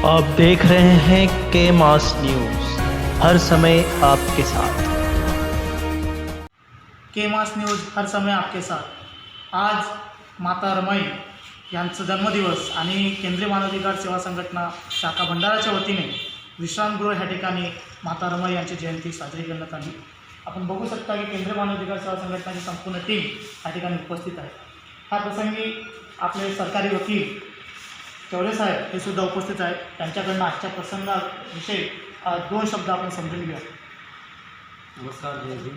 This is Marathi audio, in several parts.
आप देख रहे हैं के मास न्यूज़, हर समय आपके साथ। के मास न्यूज़ हर समय आपके साथ। आज माता रमाई यांचा जन्मदिवस आणि केंद्रीय मानवाधिकार सेवा संघटना शाखा भंडाराच्या वतीने विश्रामगृह ह्या ठिकाणी माता रमाई यांची जयंती साजरी करण्यात आली। आपण बघू शकता की केंद्रीय मानवाधिकार सेवा संघटनाची संपूर्ण टीम या ठिकाणी उपस्थित आहे। हा प्रसंगी आपले सरकारी वकील चौरे साहेब हे सुद्धा उपस्थित आहेत। त्यांच्याकडून आजच्या प्रसंगाविषयी दोन शब्द आपण समजून घेऊया। नमस्कार जयजी।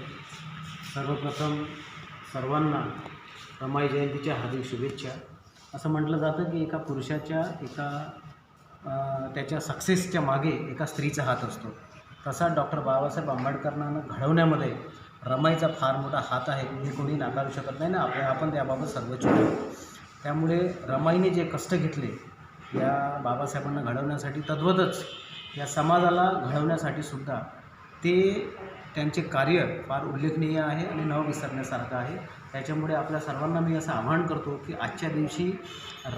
सर्वप्रथम सर्वांना रमाई जयंतीच्या हार्दिक शुभेच्छा। असं म्हटलं जातं की एका पुरुषाच्या त्याच्या सक्सेसच्या मागे एका स्त्रीचा हात असतो। तसा डॉक्टर बाबासाहेब आंबेडकरांना घडवण्यामध्ये रमाईचा फार मोठा हात आहे, हे कोणी नाकारू शकत नाही ना। आपण त्याबाबत सर्वोच्च आहोत। त्यामुळे रमाईने जे कष्ट घेतले या बाबासाहेबांना घडवण्यासाठी, तद्वतच या समाजाला घडवण्यासाठी सुद्धा त्यांचे कार्य फार उल्लेखनीय आहे आणि न विसरण्यासारखं आहे। त्याच्यामुळे आपल्या सर्वांना मी असं आवाहन करतो की आजच्या दिवशी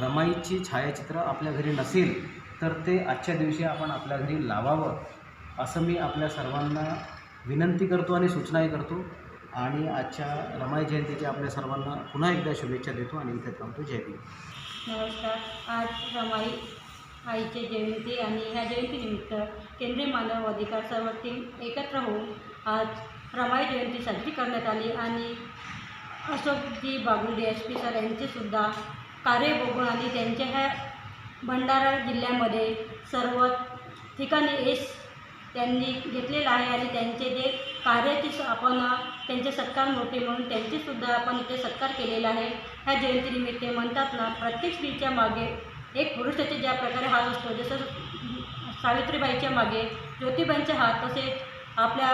रमाईची छायाचित्र आपल्या घरी नसेल तर ते आजच्या दिवशी आपण आपल्या घरी लावावं, असं मी आपल्या सर्वांना विनंती करतो आणि सूचनाही करतो। आणि आजच्या रमाई जयंतीच्या आपल्या सर्वांना पुन्हा एकदा शुभेच्छा देतो आणि इथे थांबतो। जय भीम। नमस्कार। आज रमाई आईची जयंती आणि ह्या जयंतीनिमित्त केंद्रीय मानव अधिकार सर्व टीम एकत्र होऊन आज रमाई जयंती साजरी करण्यात आली आणि अशोकजी बागुल DSP सर यांचेसुद्धा कार्य बघून आणि त्यांच्या ह्या भंडारा जिल्ह्यामध्ये सर्व ठिकाणी त्यांनी घेतलेलं आहे आणि त्यांचे जे कार्याची आपण त्यांचे सत्कार मोठे म्हणून त्यांचेसुद्धा आपण इथे सत्कार केलेला आहे। ह्या जयंतीनिमित्त म्हणतात ना, प्रत्येक स्त्रीच्या मागे एक पुरुषाचे ज्या प्रकारे हात असतो, जसं सावित्रीबाईच्या मागे ज्योतिबांचे हात, तसेच आपल्या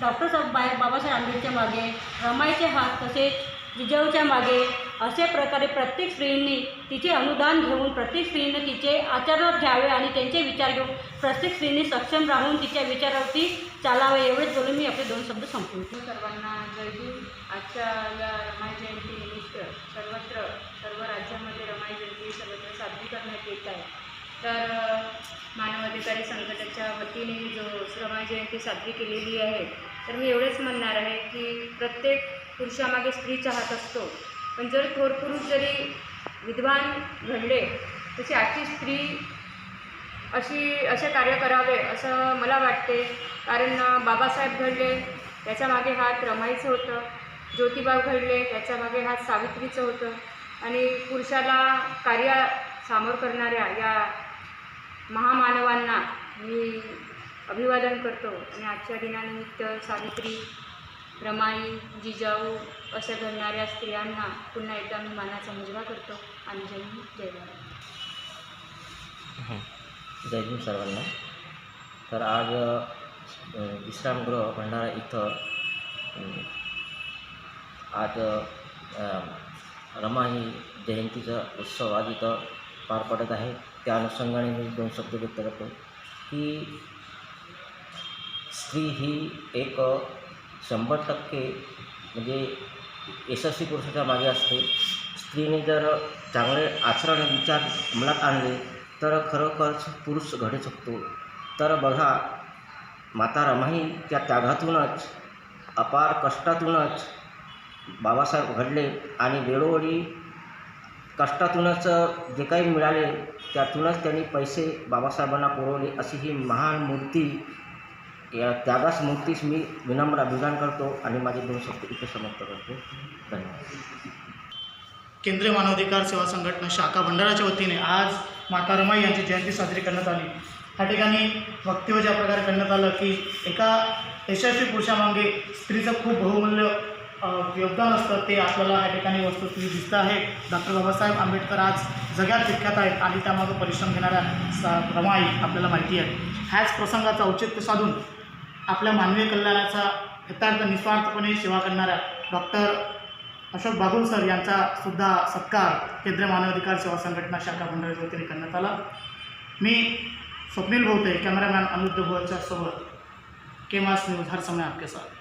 बाबासाहेब आंबेडकरच्या मागे रमाईचे हात, तसेच जिजाऊच्या मागे, अशा प्रकारे प्रत्येक स्त्रींनी तिचे अनुदान घेऊन, प्रत्येक स्त्रीने तिचे आचरणात घ्यावे आणि त्यांचे विचार घेऊन प्रत्येक स्त्रीने सक्षम राहून तिच्या विचारावरती चालावे, एवढेच बोलून मी आपले दोन शब्द संपवतो। सर्वांना जय भीम। आजच्या या रमाई जयंतीनिमित्त सर्व राज्यामध्ये रमाई जयंती सर्वत्र साजरी करण्यात येत आहे। तर मानवाधिकारी संघटनेच्या वतीने जो रमाई जयंती साजरी केलेली आहे, तर मी एवढेच म्हणणार आहे की प्रत्येक पुरुषामागे स्त्रीचा हात असतो, पण जर थोर पुरुष जरी विद्वान घडले तशी आजची स्त्री असे कार्य करावे असं मला वाटते। कारण बाबासाहेब घडले त्याच्या मागे हात रमाईचं होतं, ज्योतिबा घडले त्याच्या मागे हात सावित्रीचं होतं आणि पुरुषाला कार्य सामोर करणाऱ्या या महामानवांना मी अभिवादन करतो आणि आजच्या दिनानिमित्त सावित्री, रमाई, जिजाऊ अशा घडणाऱ्या स्त्रियांना पुन्हा एकदा मी मानाचा मुजरा करतो आणि जय हिंद, जय भारत। जय भीम सर्वांना। तर आज विश्रामगृह भंडारा इथं आज रमाई जयंतीचा उत्सव आज इथं पार पडत आहे। त्या अनुषंगाने मी दोन शब्द व्यक्त करतो की स्त्री ही एक 100% म्हणजे यशस्वी पुरुषाच्या मागे असते। स्त्रीने जर चांगले आचरण विचार अंमलात आणले तर खरोखरच पुरुष घडू शकतो। तर बघा, माता रमाईच्या त्यागातूनच, अपार कष्टातूनच बाबासाहेब घडले आणि वेळोवेळी कष्टातूनच जे काही मिळाले त्यातूनच त्यांनी पैसे बाबासाहेबांना पुरवले। अशी ही महान मूर्ती, या त्यागास मूर्तीस मी विनम्र अभिमान करतो आणि माझे दोन शब्द इथे समाप्त करतो। धन्यवाद। केंद्रीय मानवाधिकार सेवा संघटना शाखा भंडाराच्या वतीने आज माता रमाई यांची जयंती साजरी करण्यात आली। ह्या ठिकाणी वक्तव्य ज्या प्रकारे करण्यात आलं की एका यशस्वी पुरुषामागे स्त्रीचं खूप बहुमूल्य योगदान असतं, ते आपल्याला ह्या ठिकाणी वस्तुस्थिती दिसतं आहे। डॉक्टर बाबासाहेब आंबेडकर आज जगात विख्यात आहेत आणि त्यामागे परिश्रम घेणाऱ्या रमाई आपल्याला माहिती आहे। ह्याच प्रसंगाचं औचित्य साधून आपल्या मानवीय कल्याणाचा यथार्थ निस्वार्थपणे सेवा करणाऱ्या डॉक्टर अशोक बागुल सर यांचा सुद्धा सत्कार केंद्रीय मानवाधिकार सेवा संघटना शाखा भंडाराच्या वतीने करण्यात आला। मी स्वप्नील भोवते, कॅमेरामॅन अनिरुद्ध भोवच्या सोबत के मास न्यूज़ हर समय आपके साथ।